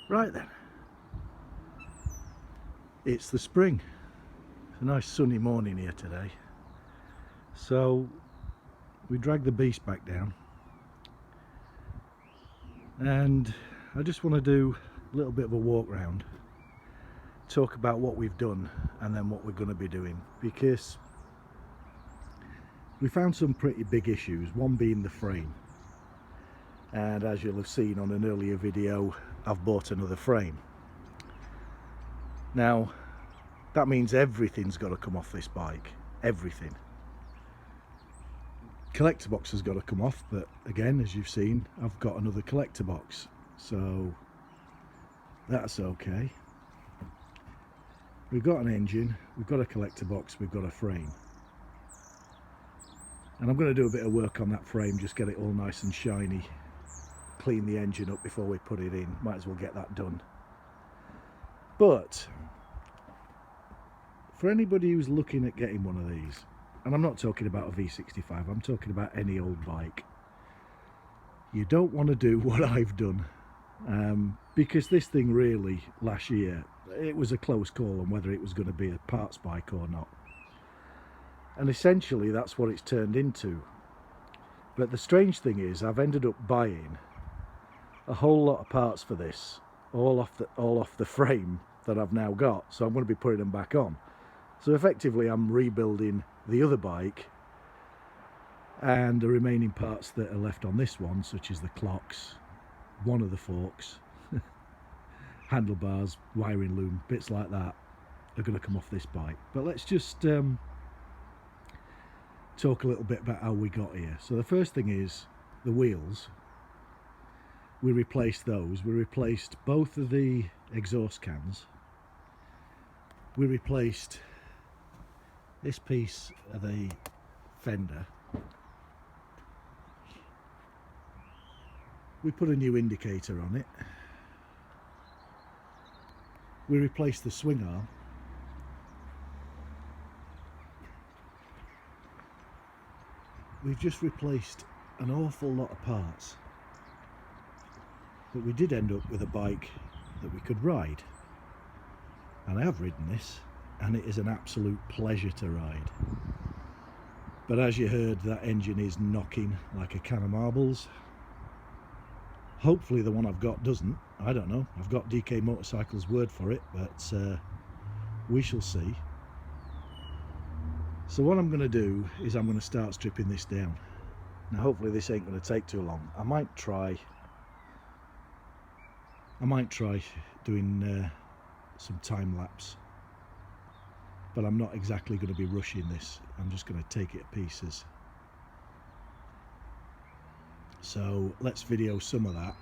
Right then, it's the spring. It's a nice sunny morning here today, so we dragged the beast back down, and I just want to do a little bit of a walk round, talk about what we've done and then what we're going to be doing, because we found some pretty big issues, one being the frame. And as you'll have seen on an earlier video, I've bought another frame. Now that means everything's got to come off this bike, everything. Collector box has got to come off, but again, as you've seen, I've got another collector box, so that's okay. We've got an engine, we've got a collector box, we've got a frame, and I'm going to do a bit of work on that frame, just get it all nice and shiny, clean the engine up before we put it in. Might as well get that done. But for anybody who's looking at getting one of these, and I'm not talking about a V65, I'm talking about any old bike, you don't want to do what I've done, because this thing really, last year, it was a close call on whether it was going to be a parts bike or not, and essentially that's what it's turned into. But the strange thing is, I've ended up buying a whole lot of parts for this, all off the frame that I've now got, so I'm going to be putting them back on. So effectively I'm rebuilding the other bike and the remaining parts that are left on this one, such as the clocks, one of the forks, handlebars, wiring loom, bits like that, are going to come off this bike. But let's just talk a little bit about how we got here. So the first thing is the wheels. We replaced those. We replaced both of the exhaust cans. We replaced this piece of the fender. We put a new indicator on it. We replaced the swing arm. We've just replaced an awful lot of parts. But we did end up with a bike that we could ride, and I have ridden this, and it is an absolute pleasure to ride. But as you heard, that engine is knocking like a can of marbles. Hopefully the one I've got doesn't. I don't know, I've got DK Motorcycles' word for it, but we shall see. So what I'm going to do is I'm going to start stripping this down. Now hopefully this ain't going to take too long. I might try doing some time lapse, but I'm not exactly going to be rushing this. I'm just going to take it to pieces. So let's video some of that,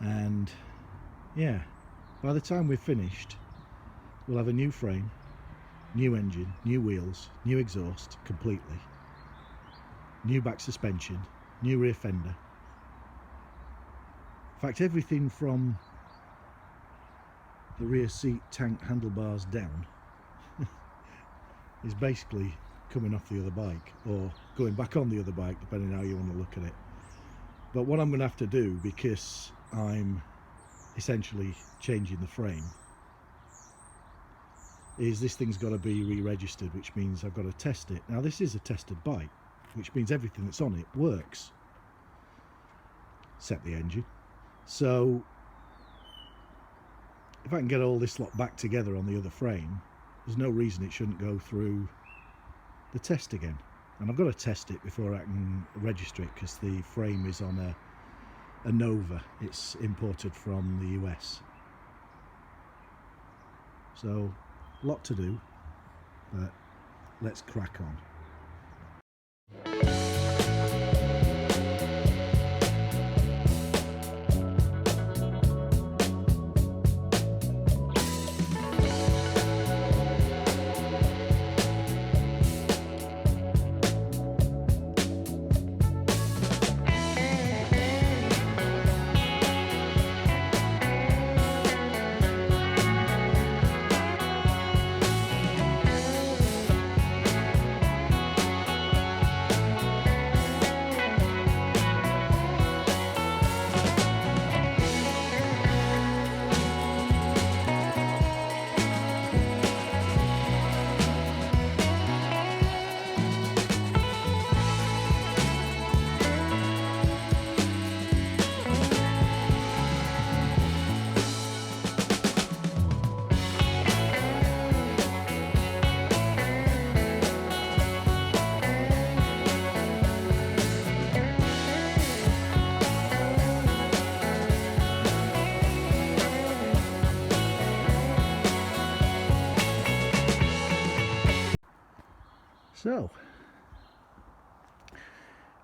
and yeah, by the time we've finished, we'll have a new frame, new engine, new wheels, new exhaust completely, new back suspension, new rear fender. In fact, everything from the rear seat tank handlebars down is basically coming off the other bike, or going back on the other bike, depending on how you want to look at it. But what I'm going to have to do, because I'm essentially changing the frame, is this thing's got to be re-registered, which means I've got to test it. Now this is a tested bike, which means everything that's on it works, except the engine. So if I can get all this lot back together on the other frame, there's no reason it shouldn't go through the test again. And I've got to test it before I can register it, because the frame is on a Nova. It's imported from the US. So a lot to do, but let's crack on. So,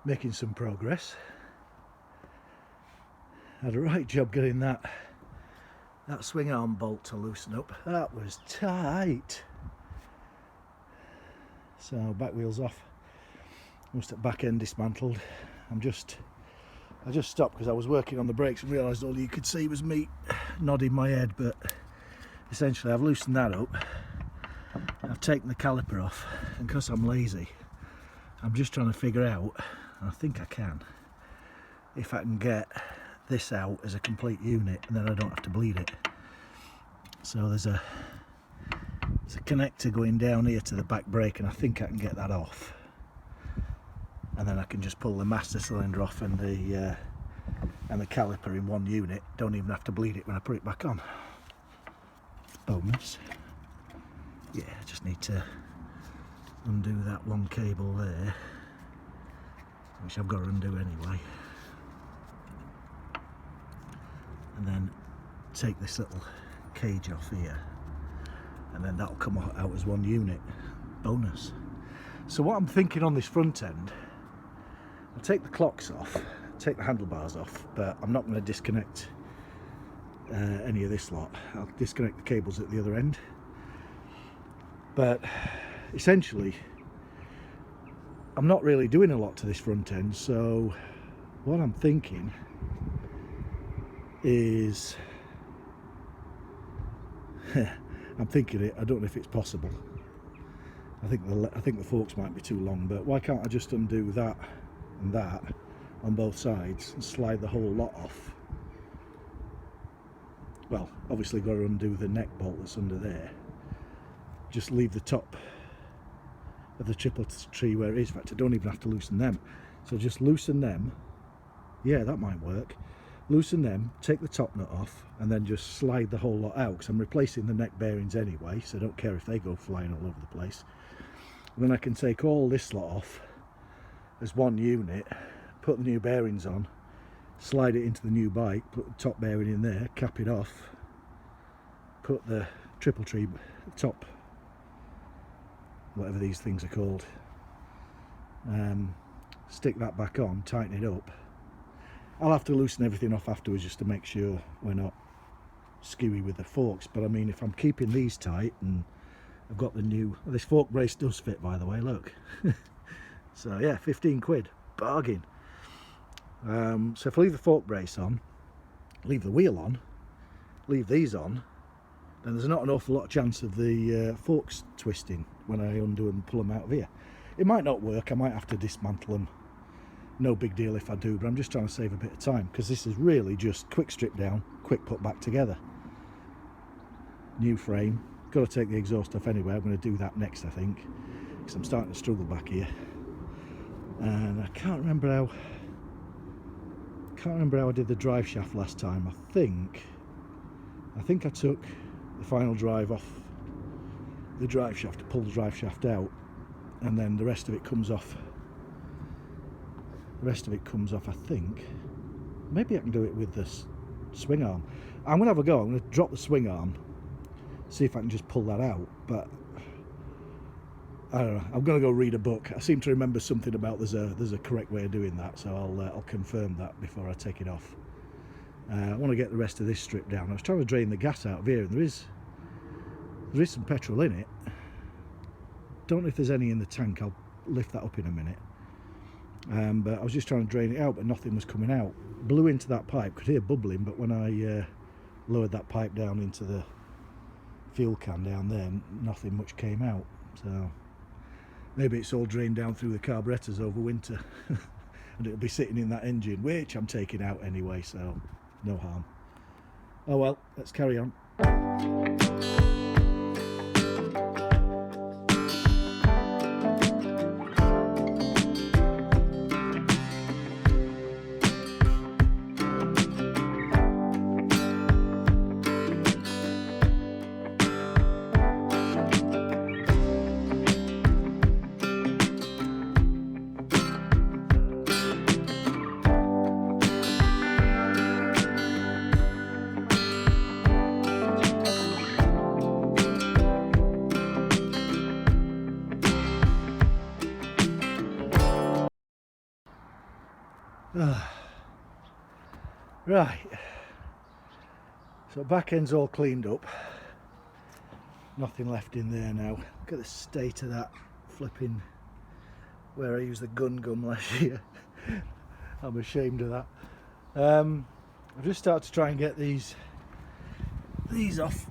making some progress. Had a right job getting that swing arm bolt to loosen up. That was tight. So back wheels off, most at back end dismantled. I just stopped because I was working on the brakes and realised all you could see was me nodding my head, but essentially I've loosened that up. I've taken the caliper off, and because I'm lazy, I'm just trying to figure out, and I think I can, if I can get this out as a complete unit and then I don't have to bleed it. So there's a connector going down here to the back brake, and I think I can get that off, and then I can just pull the master cylinder off and the caliper in one unit. Don't even have to bleed it when I put it back on. Bonus. Yeah, I just need to undo that one cable there, which I've got to undo anyway, and then take this little cage off here, and then that'll come out as one unit. Bonus. So what I'm thinking on this front end, I'll take the clocks off, take the handlebars off, but I'm not going to disconnect any of this lot. I'll disconnect the cables at the other end. But essentially I'm not really doing a lot to this front end, so what I'm thinking is I'm thinking it, I don't know if it's possible. I think the forks might be too long, but why can't I just undo that and that on both sides and slide the whole lot off? Well, obviously got to undo the neck bolt that's under there. Just leave the top of the triple tree where it is. In fact, I don't even have to loosen them. So just loosen them. Yeah, that might work. Loosen them, take the top nut off, and then just slide the whole lot out, because I'm replacing the neck bearings anyway, so I don't care if they go flying all over the place. And then I can take all this lot off as one unit, put the new bearings on, slide it into the new bike, put the top bearing in there, cap it off, put the triple tree top, whatever these things are called, stick that back on, tighten it up. I'll have to loosen everything off afterwards just to make sure we're not skewy with the forks, but I mean, if I'm keeping these tight, and I've got the new, this fork brace does fit, by the way, look. So yeah, 15 quid, bargain. So if I leave the fork brace on, leave the wheel on, leave these on, then there's not an awful lot of chance of the forks twisting when I undo and pull them out of here. It might not work, I might have to dismantle them. No big deal if I do, but I'm just trying to save a bit of time, because this is really just quick strip down, quick put back together. New frame, got to take the exhaust off anyway. I'm going to do that next, I think, because I'm starting to struggle back here. And I can't remember how I did the drive shaft last time. I think I took the final drive off the drive shaft to pull the drive shaft out, and then the rest of it comes off. I think. Maybe I can do it with this swing arm. I'm going to have a go. I'm going to drop the swing arm, see if I can just pull that out, but I don't know. I'm going to go read a book. I seem to remember something about there's a correct way of doing that, so I'll confirm that before I take it off. I want to get the rest of this strip down. I was trying to drain the gas out of here, and there is some petrol in it. Don't know if there's any in the tank. I'll lift that up in a minute. But I was just trying to drain it out, but nothing was coming out. Blew into that pipe, could hear bubbling, but when I lowered that pipe down into the fuel can down there, nothing much came out. So maybe it's all drained down through the carburetors over winter and it'll be sitting in that engine, which I'm taking out anyway, so no harm. Oh well, let's carry on. Right, so back end's all cleaned up, nothing left in there now. Look at the state of that flipping, where I used the gun gum last year. I'm ashamed of that. I've just started to try and get these off,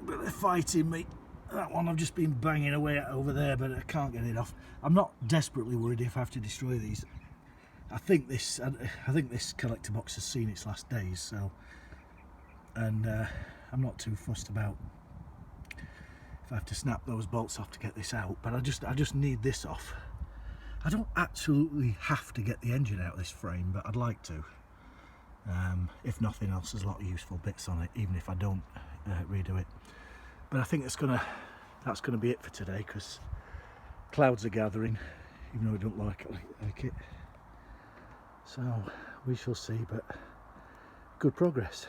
but they're fighting me. That one I've just been banging away at over there, but I can't get it off. I'm not desperately worried if I have to destroy these. I think this collector box has seen its last days, so, and I'm not too fussed about if I have to snap those bolts off to get this out. But I just need this off. I don't absolutely have to get the engine out of this frame, but I'd like to. If nothing else, there's a lot of useful bits on it, even if I don't redo it. But I think that's gonna be it for today, because clouds are gathering, even though I don't like it. So we shall see, but good progress.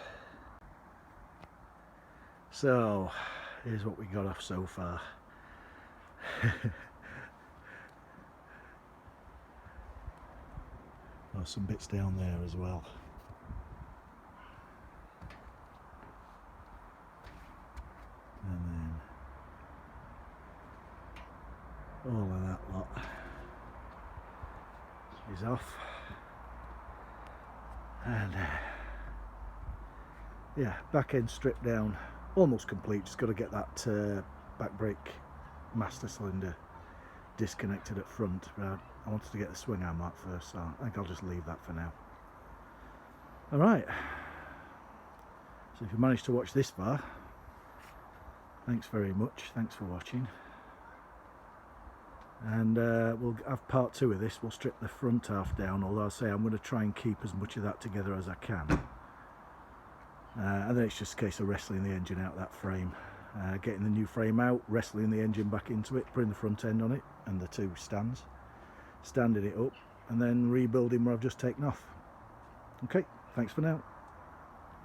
So here's what we got off so far. Oh, some bits down there as well. And then all of that lot is off. And yeah, back end stripped down, almost complete. Just got to get that back brake master cylinder disconnected at front, but I wanted to get the swing arm out first, so I think I'll just leave that for now. Alright, so if you managed to watch this far, thanks very much, thanks for watching. And we'll have part 2 of this. We'll strip the front half down, although I'll say I'm going to try and keep as much of that together as I can. And then it's just a case of wrestling the engine out of that frame, getting the new frame out, wrestling the engine back into it, putting the front end on it and the 2 stands, standing it up, and then rebuilding where I've just taken off. Okay, thanks for now.